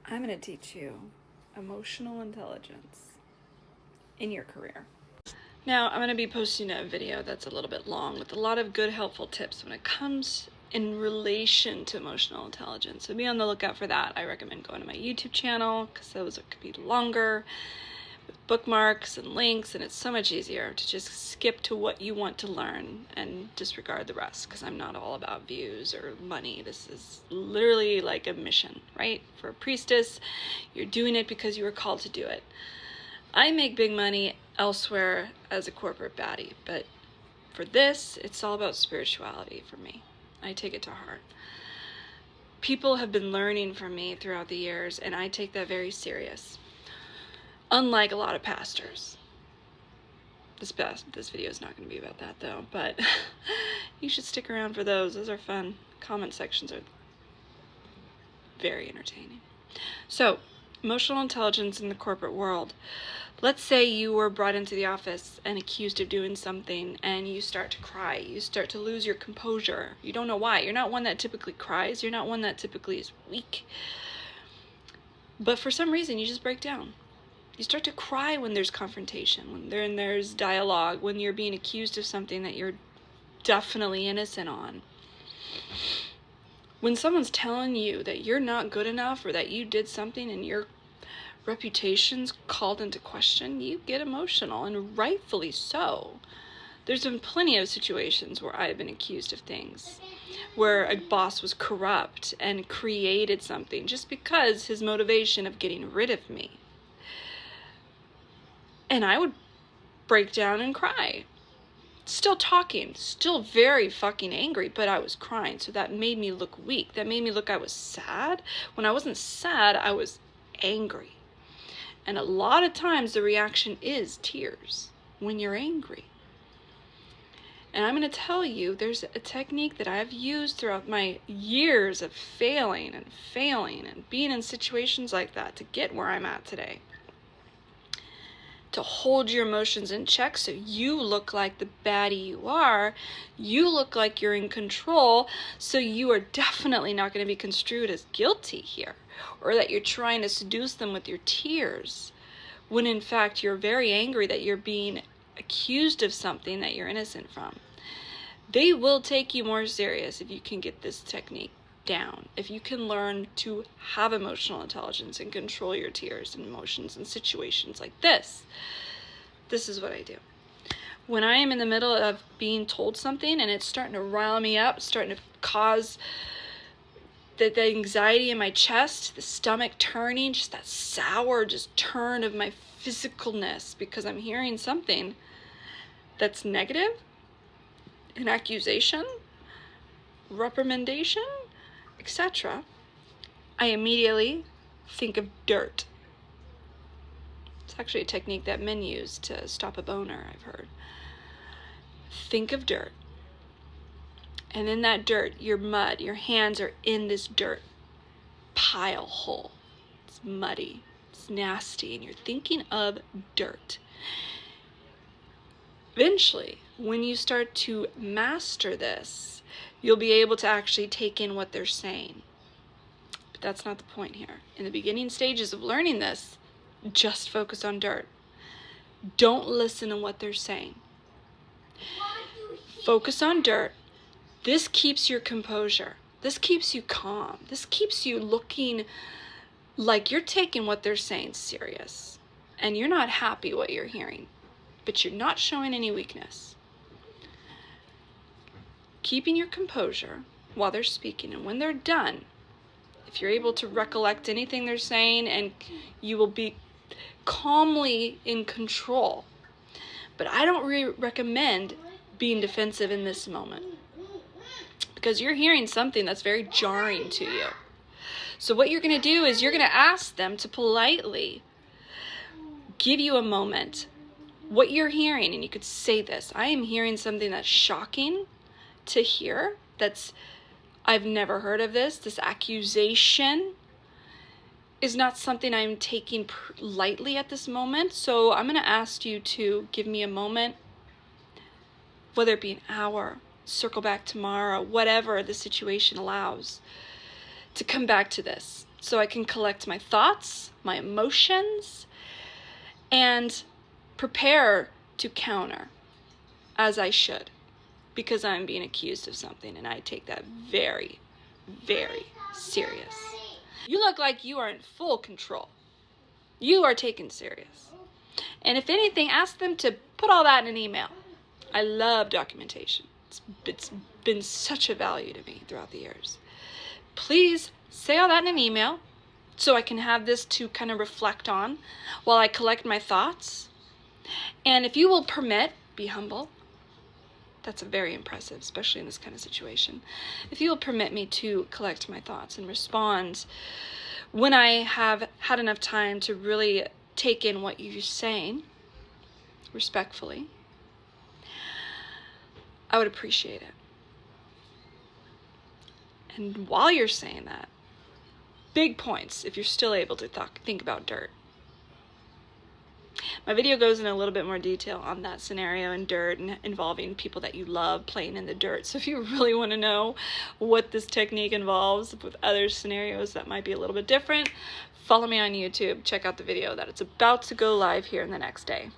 I'm going to teach you emotional intelligence in your career. Now, I'm going to be posting a video that's a little bit long with a lot of good, helpful tips when it comes in relation to emotional intelligence. So be on the lookout for that. I recommend going to my YouTube channel because those could be longer with bookmarks and links, and it's so much easier to just skip to what you want to learn and disregard the rest, because I'm not all about views or money. This is literally like a mission, right? For a priestess, you're doing it because you were called to do it. I make big money elsewhere as a corporate baddie, but for this, it's all about spirituality for me. I take it to heart. People have been learning from me throughout the years, and I take that very serious. Unlike a lot of pastors. This video is not going to be about that though, but you should stick around for those. Those are fun. Comment sections are very entertaining. So, emotional intelligence in the corporate world. Let's say you were brought into the office and accused of doing something, and you start to cry. You start to lose your composure. You don't know why. You're not one that typically cries. You're not one that typically is weak. But for some reason, you just break down. You start to cry when there's confrontation, when there's dialogue, when you're being accused of something that you're definitely innocent on. When someone's telling you that you're not good enough or that you did something and your reputation's called into question, you get emotional, and rightfully so. There's been plenty of situations where I've been accused of things, where a boss was corrupt and created something just because his motivation of getting rid of me. And I would break down and cry. Still talking, still very fucking angry, but I was crying. So that made me look weak. That made me look I was sad. When I wasn't sad, I was angry. And a lot of times the reaction is tears when you're angry. And I'm going to tell you, there's a technique that I've used throughout my years of failing and being in situations like that to get where I'm at today. To hold your emotions in check so you look like the baddie you are, you look like you're in control, so you are definitely not going to be construed as guilty here, or that you're trying to seduce them with your tears, when in fact you're very angry that you're being accused of something that you're innocent from. They will take you more serious if you can get this technique down, if you can learn to have emotional intelligence and control your tears and emotions in situations like this. This is what I do. When I am in the middle of being told something and it's starting to rile me up, starting to cause the anxiety in my chest, the stomach turning, just that sour turn of my physicalness because I'm hearing something that's negative, an accusation, reprimandation, etc., I immediately think of dirt. It's actually a technique that men use to stop a boner, I've heard. Think of dirt. And in that dirt, your mud, your hands are in this dirt pile hole. It's muddy, it's nasty, and you're thinking of dirt. Eventually, when you start to master this, you'll be able to actually take in what they're saying. But that's not the point here. In the beginning stages of learning this, just focus on dirt. Don't listen to what they're saying. Focus on dirt. This keeps your composure. This keeps you calm. This keeps you looking like you're taking what they're saying serious. And you're not happy what you're hearing, but you're not showing any weakness. Keeping your composure while they're speaking, and when they're done, if you're able to recollect anything they're saying, and you will be calmly in control. But I don't recommend being defensive in this moment, because you're hearing something that's very jarring to you. So what you're going to do is you're going to ask them to politely give you a moment what you're hearing, and you could say this: I am hearing something that's shocking to hear, I've never heard of this accusation is not something I'm taking lightly at this moment, so I'm going to ask you to give me a moment, whether it be an hour, circle back tomorrow, whatever the situation allows, to come back to this. so I can collect my thoughts, my emotions, and prepare to counter as I should, because I'm being accused of something and I take that very, very serious. You look like you are in full control. You are taken serious. And if anything, ask them to put all that in an email. I love documentation. It's been such a value to me throughout the years. Please say all that in an email so I can have this to kind of reflect on while I collect my thoughts. And if you will permit, be humble. That's very impressive, especially in this kind of situation. If you will permit me to collect my thoughts and respond when I have had enough time to really take in what you're saying, respectfully, I would appreciate it. And while you're saying that, big points if you're still able to think about dirt. My video goes in a little bit more detail on that scenario in dirt and involving people that you love playing in the dirt. So if you really want to know what this technique involves with other scenarios that might be a little bit different, follow me on YouTube. Check out the video that it's about to go live here in the next day.